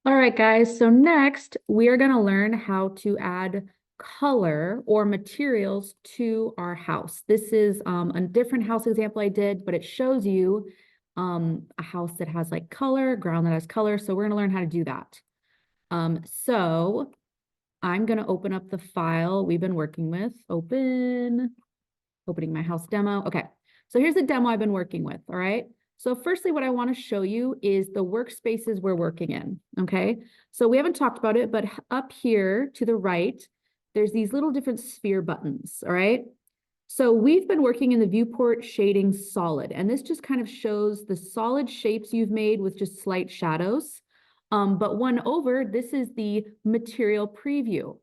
All right, guys. So next, we are going to learn how to add color or materials to our house. This is a different house example I did, but it shows you a house that has like color, ground that has color. So we're going to learn how to do that. So I'm going to open up the file we've been working with. Opening my house demo. Okay, so here's the demo I've been working with, all right? So firstly, what I want to show you is the workspaces we're working in, okay? So we haven't talked about it, but up here to the right, there's these little different sphere buttons, all right? So we've been working in the viewport shading solid, and this just kind of shows the solid shapes you've made with just slight shadows. But one over, this is the material preview.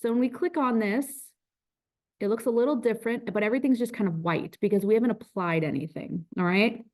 So when we click on this, it looks a little different, but everything's just kind of white because we haven't applied anything, all right?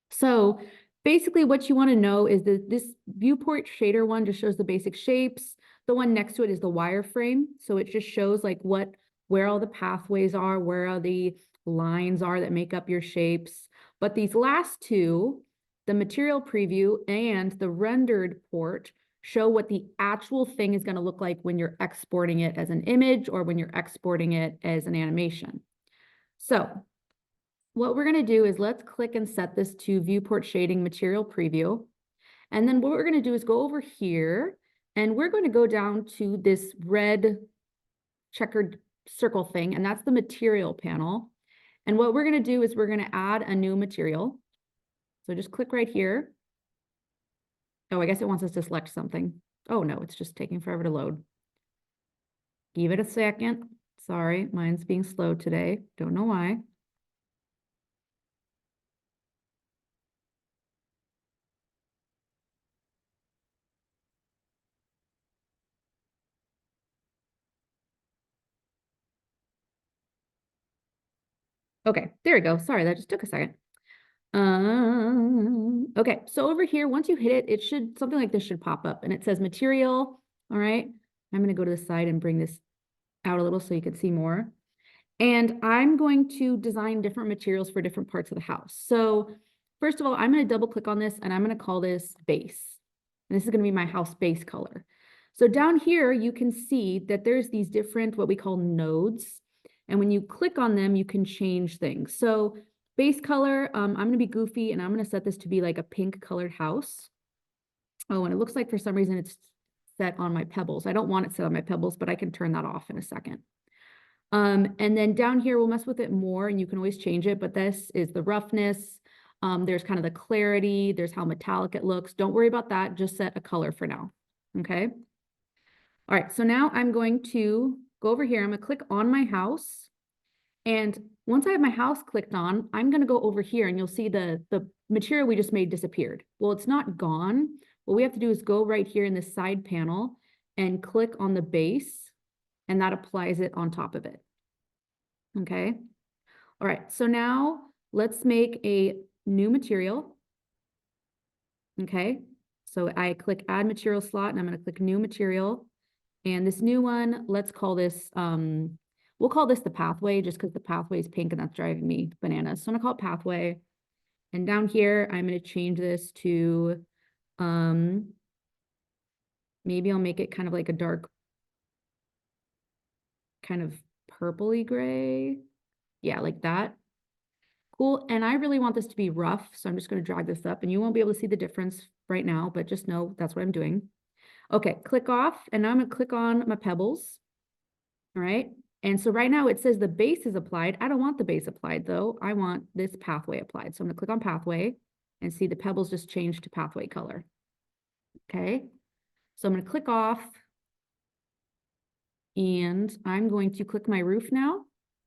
So basically what you want to know is that this viewport shader one just shows the basic shapes. The one next to it is the wireframe. So it just shows like where all the pathways are, where all the lines are that make up your shapes. But these last two, the material preview and the rendered port, show what the actual thing is going to look like when you're exporting it as an image or when you're exporting it as an animation. So what we're going to do is let's click and set this to viewport shading material preview. And then what we're going to do is go over here and we're going to go down to this red checkered circle thing, and that's the material panel. And what we're going to do is we're going to add a new material. So just click right here. Oh, I guess it wants us to select something. Oh no, it's just taking forever to load. Give it a second. Sorry, mine's being slow today. Don't know why. Okay, there we go. Sorry, that just took a second. Okay, so over here, once you hit it, it should, something like this should pop up and it says material. All right, I'm going to go to the side and bring this out a little so you can see more. And I'm going to design different materials for different parts of the house. So first of all, I'm going to double click on this and I'm going to call this base. And this is going to be my house base color. So down here, you can see that there's these different, what we call nodes. And when you click on them, you can change things. So base color, I'm going to be goofy and I'm going to set this to be like a pink colored house. Oh, and it looks like for some reason it's set on my pebbles. I don't want it set on my pebbles, but I can turn that off in a second. And then down here, we'll mess with it more and you can always change it, but this is the roughness. There's kind of the clarity. There's how metallic it looks. Don't worry about that. Just set a color for now. Okay. All right. So now I'm going to go over here. I'm going to click on my house. And once I have my house clicked on, I'm going to go over here and you'll see the material we just made disappeared. Well, it's not gone. What we have to do is go right here in the side panel and click on the base, and that applies it on top of it. Okay. All right. So now let's make a new material. Okay. So I click add material slot and I'm going to click new material. And this new one, let's call this, we'll call this the pathway just because the pathway is pink and that's driving me bananas. So I'm gonna call it pathway. And down here, I'm gonna change this to, maybe I'll make it kind of like a dark, kind of purpley gray. Yeah, like that. Cool. And I really want this to be rough. So I'm just gonna drag this up and you won't be able to see the difference right now, but just know that's what I'm doing. Okay, click off. And now I'm gonna click on my pebbles. All right. And so right now it says the base is applied. I don't want the base applied though. I want this pathway applied. So I'm gonna click on pathway and see the pebbles just changed to pathway color. Okay. So I'm gonna click off and I'm going to click my roof now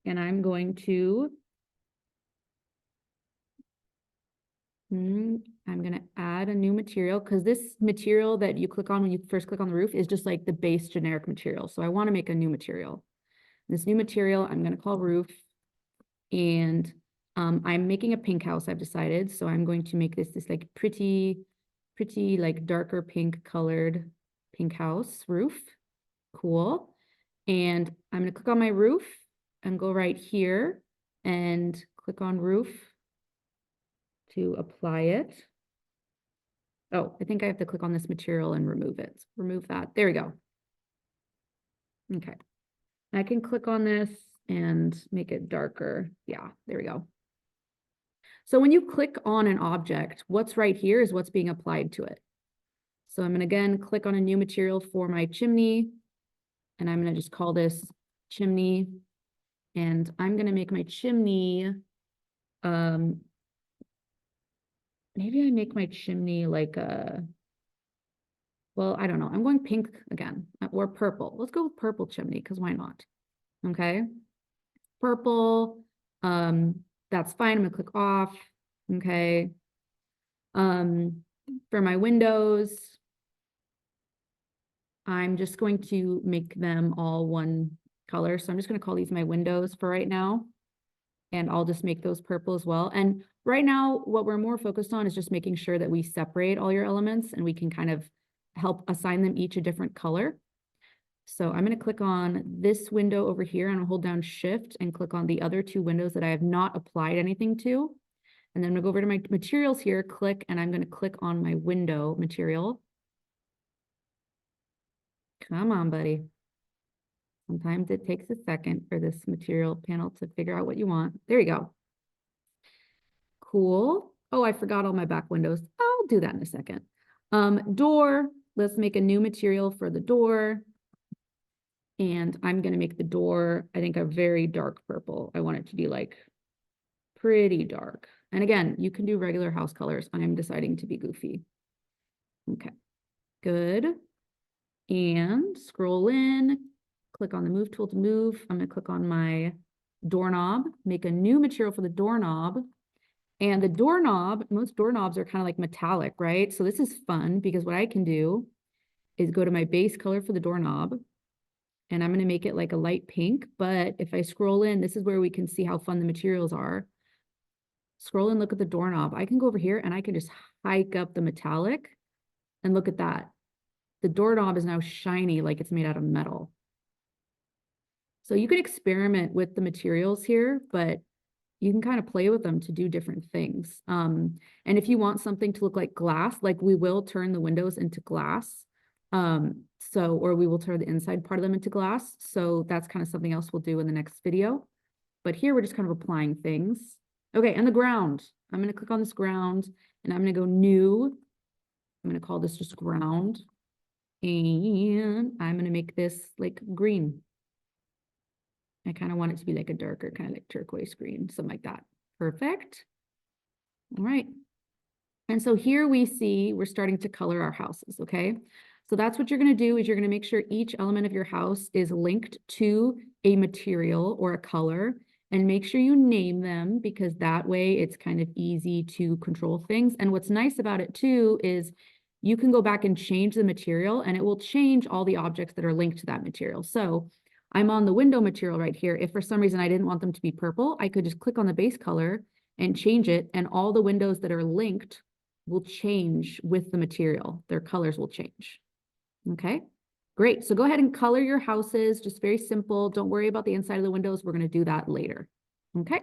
and I'm going to, I'm gonna add a new material because this material that you click on when you first click on the roof is just like the base generic material. So I wanna make a new material. This new material I'm gonna call roof. And I'm making a pink house, I've decided. So I'm going to make this like pretty like darker pink colored pink house roof. Cool. And I'm gonna click on my roof and go right here and click on roof to apply it. Oh, I think I have to click on this material and remove it. Remove that. There we go. Okay. I can click on this and make it darker. Yeah, there we go. So when you click on an object, what's right here is what's being applied to it. So I'm going to again click on a new material for my chimney, and I'm going to just call this chimney, and I'm going to make my chimney, maybe I make my chimney like a, well, I don't know. I'm going pink again, or purple. Let's go with purple chimney, because why not? Okay. Purple, that's fine. I'm going to click off. Okay. For my windows, I'm just going to make them all one color. So I'm just going to call these my windows for right now. And I'll just make those purple as well. And right now, what we're more focused on is just making sure that we separate all your elements and we can kind of help assign them each a different color. So I'm going to click on this window over here and I'll hold down Shift and click on the other two windows that I have not applied anything to. And then I'm going to go over to my materials here, click, and I'm going to click on my window material. Come on, buddy. Sometimes it takes a second for this material panel to figure out what you want. There you go. Cool. Oh, I forgot all my back windows. I'll do that in a second. Door, let's make a new material for the door. And I'm going to make the door, I think, a very dark purple. I want it to be like pretty dark. And again, you can do regular house colors. I'm deciding to be goofy. Okay, good. And scroll in, click on the move tool to move. I'm going to click on my doorknob, make a new material for the doorknob. And the doorknob, most doorknobs are kind of like metallic, right? So this is fun because what I can do is go to my base color for the doorknob, and I'm going to make it like a light pink. But if I scroll in, this is where we can see how fun the materials are. Scroll and look at the doorknob. I can go over here and I can just hike up the metallic, and look at that. The doorknob is now shiny like it's made out of metal. So you can experiment with the materials here, but you can kind of play with them to do different things. And if you want something to look like glass, like we will turn the windows into glass. Or we will turn the inside part of them into glass. So that's kind of something else we'll do in the next video. But here we're just kind of applying things. Okay, and the ground. I'm going to click on this ground and I'm going to go new. I'm going to call this just ground. And I'm going to make this like green. I kind of want it to be like a darker, kind of like turquoise green, something like that. Perfect. All right. And so here we see we're starting to color our houses, okay? So that's what you're going to do is you're going to make sure each element of your house is linked to a material or a color, and make sure you name them because that way it's kind of easy to control things. And what's nice about it too is you can go back and change the material and it will change all the objects that are linked to that material. So I'm on the window material right here. If for some reason I didn't want them to be purple, I could just click on the base color and change it, and all the windows that are linked will change with the material. Their colors will change. Okay, great. So go ahead and color your houses, just very simple. Don't worry about the inside of the windows. We're going to do that later. Okay.